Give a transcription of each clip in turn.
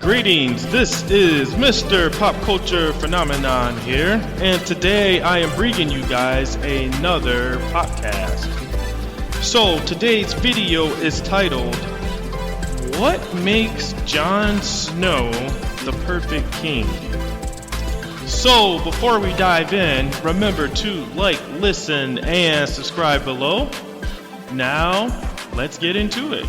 Greetings, this is Mr. Pop Culture Phenomenon here, and today I am bringing you guys another podcast. So today's video is titled, What Makes Jon Snow the Perfect King? So before we dive in, remember to like, listen, and subscribe below. Now, let's get into it.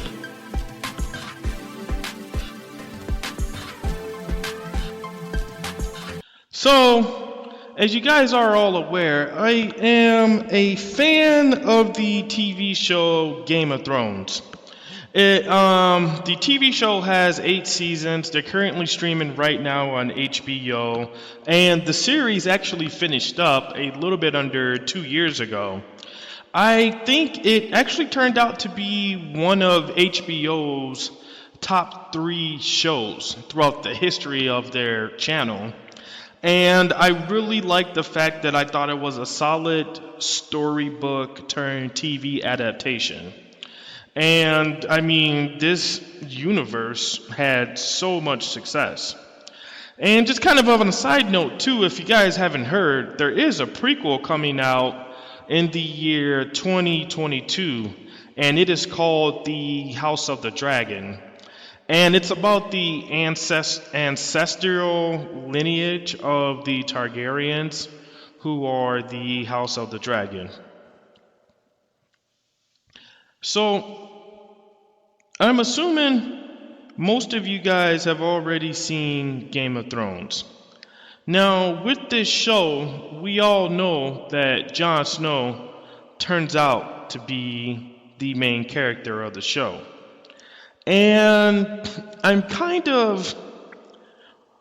So, as you guys are all aware, I am a fan of the TV show Game of Thrones. The TV show has 8 seasons. They're currently streaming right now on HBO, and the series actually finished up a little bit under 2 years ago. I think it actually turned out to be one of HBO's top 3 shows throughout the history of their channel. And I really liked the fact that I thought it was a solid storybook turned TV adaptation. And I mean, this universe had so much success. And just kind of on a side note too, if you guys haven't heard, there is a prequel coming out in the year 2022, and it is called The House of the Dragon. And it's about the ancestral lineage of the Targaryens, who are the House of the Dragon. So, I'm assuming most of you guys have already seen Game of Thrones. Now, with this show, we all know that Jon Snow turns out to be the main character of the show. And I'm kind of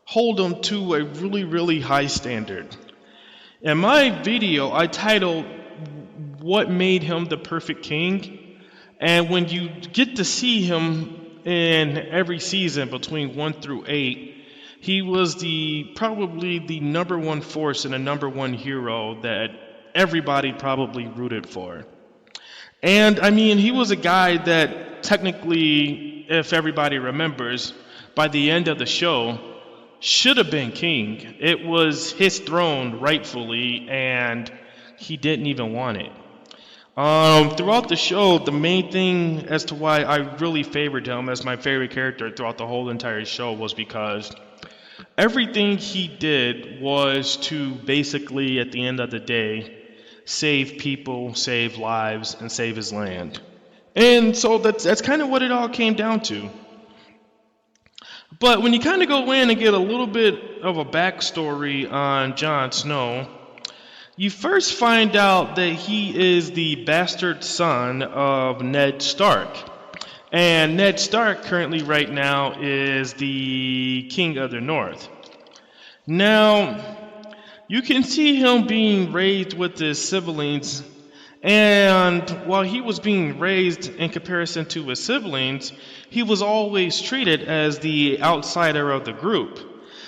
hold him to a really high standard. In my video, I titled, What Made Him the Perfect King? And when you get to see him in every season between 1 through 8, he was probably the number one force and the number one hero that everybody probably rooted for. And I mean, he was a guy that technically, if everybody remembers, by the end of the show, should have been king. It was his throne rightfully, and he didn't even want it. Throughout the show, the main thing as to why I really favored him as my favorite character throughout the whole entire show was because everything he did was to basically, at the end of the day, save people, save lives, and save his land. And so that's kind of what it all came down to. But when you kind of go in and get a little bit of a backstory on Jon Snow, you first find out that he is the bastard son of Ned Stark. And Ned Stark currently right now is the king of the North. Now, you can see him being raised with his siblings, and while he was being raised in comparison to his siblings, he was always treated as the outsider of the group.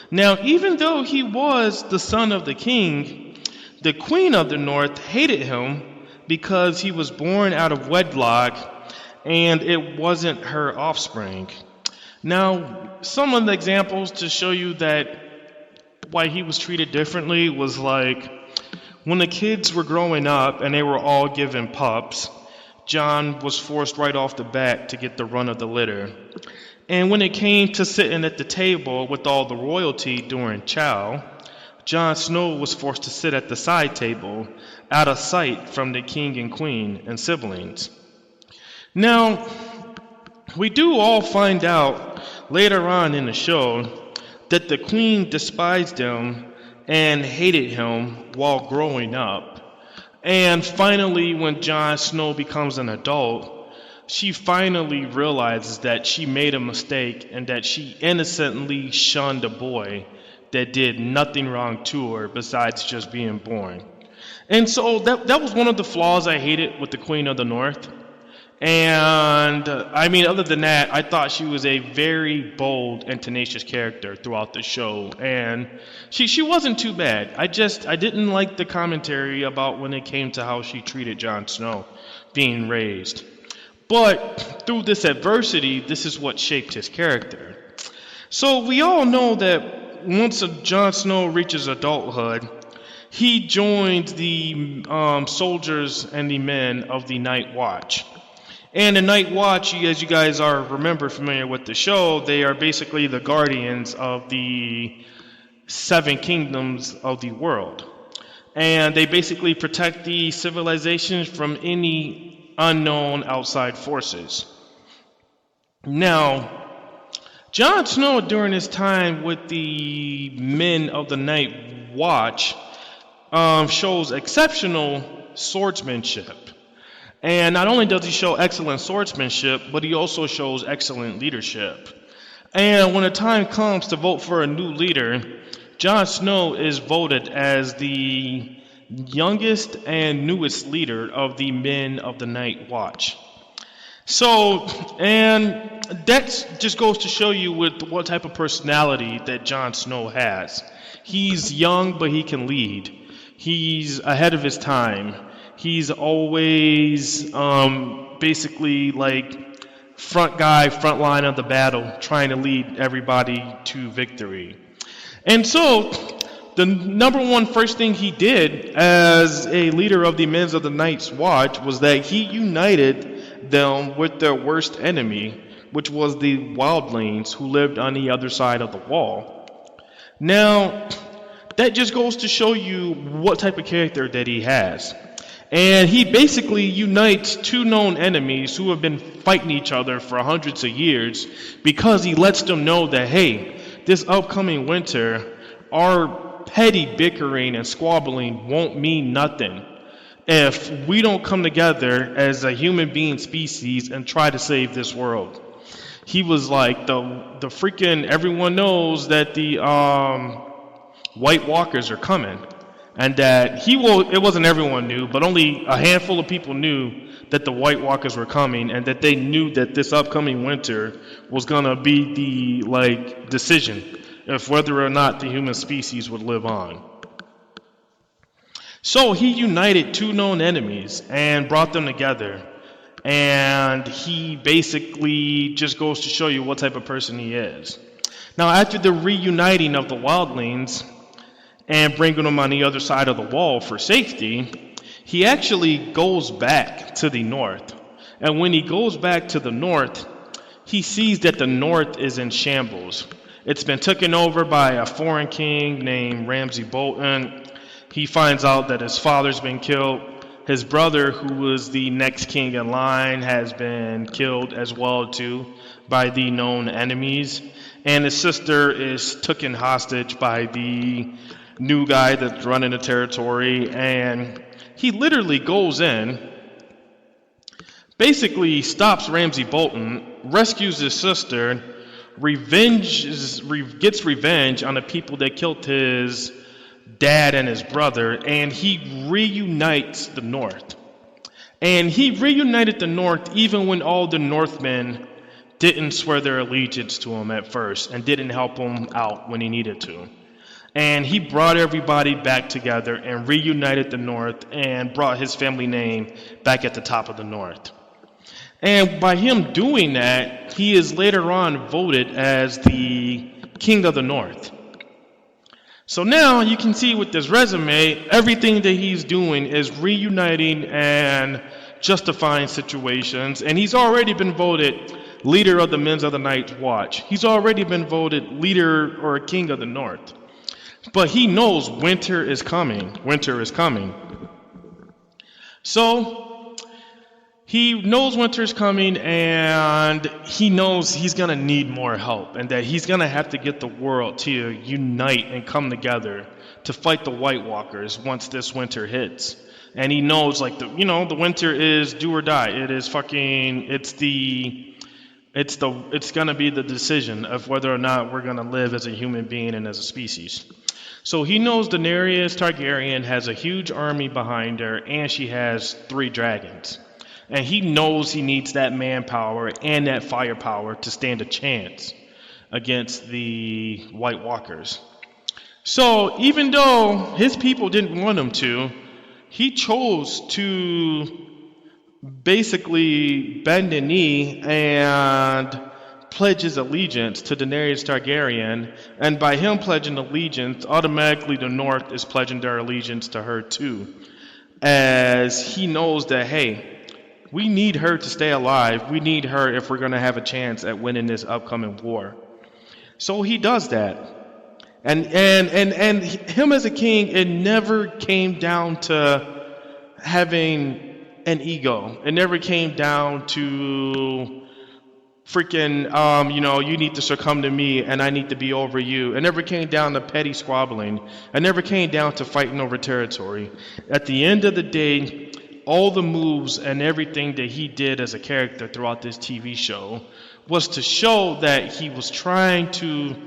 Now, even though he was the son of the king, the queen of the North hated him because he was born out of wedlock and it wasn't her offspring. Now, some of the examples to show you that why he was treated differently was like when the kids were growing up and they were all given pups, Jon was forced right off the bat to get the run of the litter. And when it came to sitting at the table with all the royalty during chow, Jon Snow was forced to sit at the side table, out of sight from the king and queen and siblings. Now, we do all find out later on in the show that the queen despised him and hated him while growing up. And finally, when Jon Snow becomes an adult, she finally realizes that she made a mistake and that she innocently shunned a boy that did nothing wrong to her besides just being born. And so that was one of the flaws I hated with the Queen of the North. And I mean, other than that, I thought she was a very bold and tenacious character throughout the show, and she wasn't too bad. I didn't like the commentary about when it came to how she treated Jon Snow being raised. But through this adversity, this is what shaped his character. So we all know that once Jon Snow reaches adulthood, he joins the soldiers and the men of the Night Watch. And the Night Watch, as you guys are familiar with the show, they are basically the guardians of the seven kingdoms of the world. And they basically protect the civilizations from any unknown outside forces. Now, Jon Snow, during his time with the men of the Night Watch, shows exceptional swordsmanship. And not only does he show excellent swordsmanship, but he also shows excellent leadership. And when the time comes to vote for a new leader, Jon Snow is voted as the youngest and newest leader of the men of the Night Watch. So, and that just goes to show you with what type of personality that Jon Snow has. He's young, but he can lead. He's ahead of his time. He's always basically like front line of the battle, trying to lead everybody to victory. And so, the number one first thing he did as a leader of the men of the Night's Watch was that he united them with their worst enemy, which was the wildlings who lived on the other side of the wall. Now, that just goes to show you what type of character that he has. And he basically unites two known enemies who have been fighting each other for hundreds of years because he lets them know that, hey, this upcoming winter, our petty bickering and squabbling won't mean nothing if we don't come together as a human being species and try to save this world. He was like, the freaking, everyone knows that the White Walkers are coming. And that it wasn't everyone knew, but only a handful of people knew that the White Walkers were coming, and that they knew that this upcoming winter was gonna be the decision of whether or not the human species would live on. So he united two known enemies and brought them together, and he basically just goes to show you what type of person he is. Now, after the reuniting of the wildlings and bringing them on the other side of the wall for safety, he actually goes back to the north. And when he goes back to the north, he sees that the north is in shambles. It's been taken over by a foreign king named Ramsay Bolton. He finds out that his father's been killed. His brother, who was the next king in line, has been killed as well too by the known enemies. And his sister is taken hostage by the new guy that's running the territory, and he literally goes in, basically stops Ramsay Bolton, rescues his sister, gets revenge on the people that killed his dad and his brother, and he reunites the North. And he reunited the North even when all the Northmen didn't swear their allegiance to him at first and didn't help him out when he needed to. And he brought everybody back together and reunited the North and brought his family name back at the top of the North. And by him doing that, he is later on voted as the King of the North. So now you can see with this resume, everything that he's doing is reuniting and justifying situations. And he's already been voted leader of the Men of the Night's Watch. He's already been voted leader or king of the North. But he knows winter is coming. Winter is coming. So he knows winter is coming, and he knows he's going to need more help, and that he's going to have to get the world to unite and come together to fight the White Walkers once this winter hits. And he knows, like, the winter is do or die. It is it's going to be the decision of whether or not we're going to live as a human being and as a species. So he knows Daenerys Targaryen has a huge army behind her, and she has 3 dragons. And he knows he needs that manpower and that firepower to stand a chance against the White Walkers. So even though his people didn't want him to, he chose to basically bend the knee and pledges allegiance to Daenerys Targaryen, and by him pledging allegiance, automatically the North is pledging their allegiance to her too, as he knows that, hey, we need her to stay alive. We need her if we're going to have a chance at winning this upcoming war. So he does that. And him as a king, it never came down to having an ego. It never came down to freaking, you need to succumb to me and I need to be over you. It never came down to petty squabbling. It never came down to fighting over territory. At the end of the day, all the moves and everything that he did as a character throughout this TV show was to show that he was trying to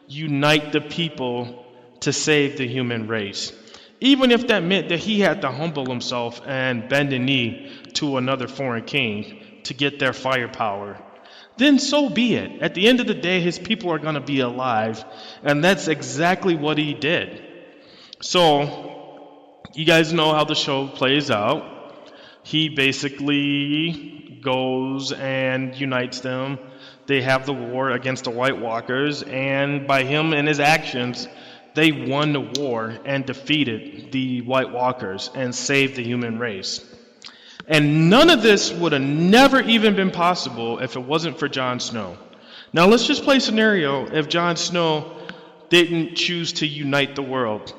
unite the people to save the human race. Even if that meant that he had to humble himself and bend a knee to another foreign king to get their firepower, then so be it. At the end of the day, his people are going to be alive, and that's exactly what he did. So, you guys know how the show plays out. He basically goes and unites them. They have the war against the White Walkers, and by him and his actions, they won the war and defeated the White Walkers and saved the human race. And none of this would have never even been possible if it wasn't for Jon Snow. Now let's just play scenario if Jon Snow didn't choose to unite the world.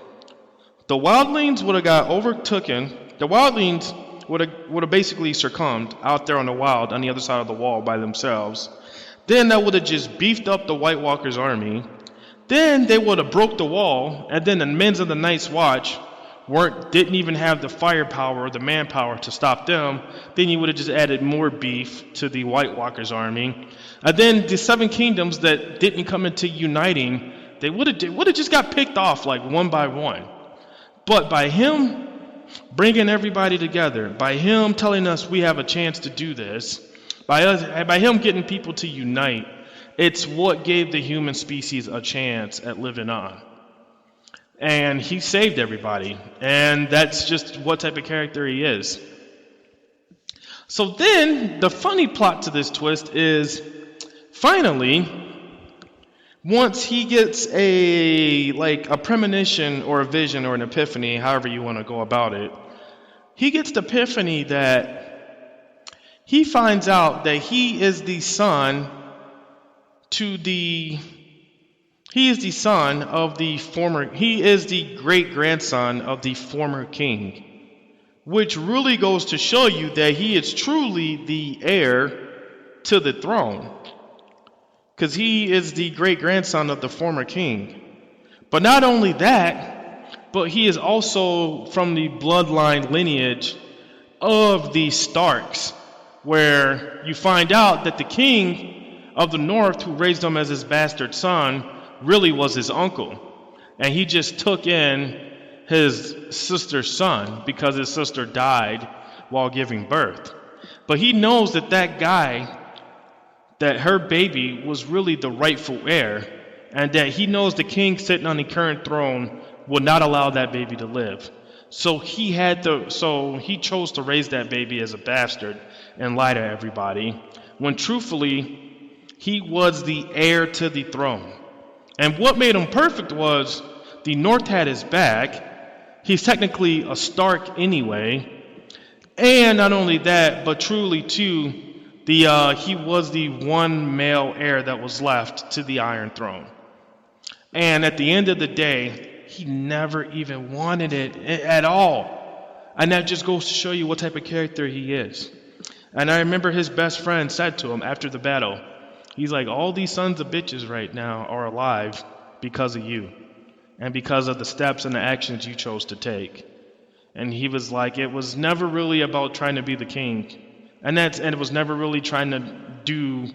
The wildlings would have got overtaken. The wildlings would have basically succumbed out there on the wild on the other side of the wall by themselves. Then that would have just beefed up the White Walkers' army. Then they would have broke the wall, and then the men of the Night's Watch didn't even have the firepower or the manpower to stop them. Then you would have just added more beef to the White Walkers' army. And then the Seven Kingdoms that didn't come into uniting, they would have just got picked off like one by one. But by him bringing everybody together, by him telling us we have a chance to do this, by him getting people to unite, it's what gave the human species a chance at living on. And he saved everybody. And that's just what type of character he is. So then, the funny plot to this twist is, finally, once he gets a premonition or a vision or an epiphany, however you want to go about it, he gets the epiphany that he finds out that he is the son he is the great-grandson of the former king, which really goes to show you that he is truly the heir to the throne, because he is the great-grandson of the former king. But not only that, but he is also from the bloodline lineage of the Starks, where you find out that the king of the North, who raised him as his bastard son, really was his uncle. And he just took in his sister's son because his sister died while giving birth. But he knows that guy, that her baby was really the rightful heir, and that he knows the king sitting on the current throne would not allow that baby to live. So he chose to raise that baby as a bastard and lie to everybody, when truthfully, he was the heir to the throne. And what made him perfect was the North had his back. He's technically a Stark anyway. And not only that, but truly too, he was the one male heir that was left to the Iron Throne. And at the end of the day, he never even wanted it at all. And that just goes to show you what type of character he is. And I remember his best friend said to him after the battle, he's like, all these sons of bitches right now are alive because of you and because of the steps and the actions you chose to take. And he was like, it was never really about trying to be the king. And it was never really trying to do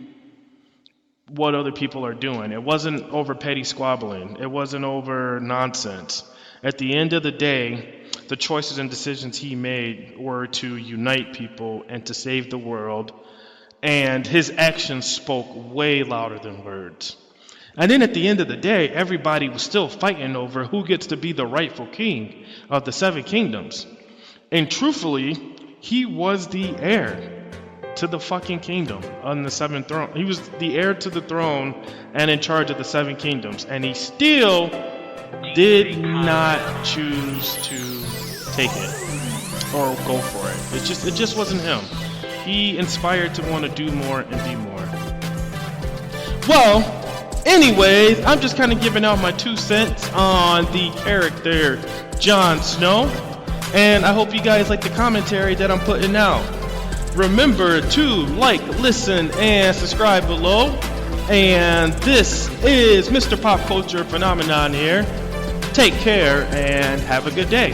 what other people are doing. It wasn't over petty squabbling. It wasn't over nonsense. At the end of the day, the choices and decisions he made were to unite people and to save the world. And his actions spoke way louder than words. And then at the end of the day, everybody was still fighting over who gets to be the rightful king of the Seven Kingdoms. And truthfully, he was the heir to the fucking kingdom on the seventh throne. He was the heir to the throne and in charge of the seven kingdoms, and he still did not choose to take it or go for it. It just wasn't him. He inspired to want to do more and be more. Well, anyways, I'm just kind of giving out my 2 cents on the character Jon Snow, and I hope you guys like the commentary that I'm putting out. Remember to like, listen, and subscribe below. And this is Mr. Pop Culture Phenomenon here. Take care and have a good day.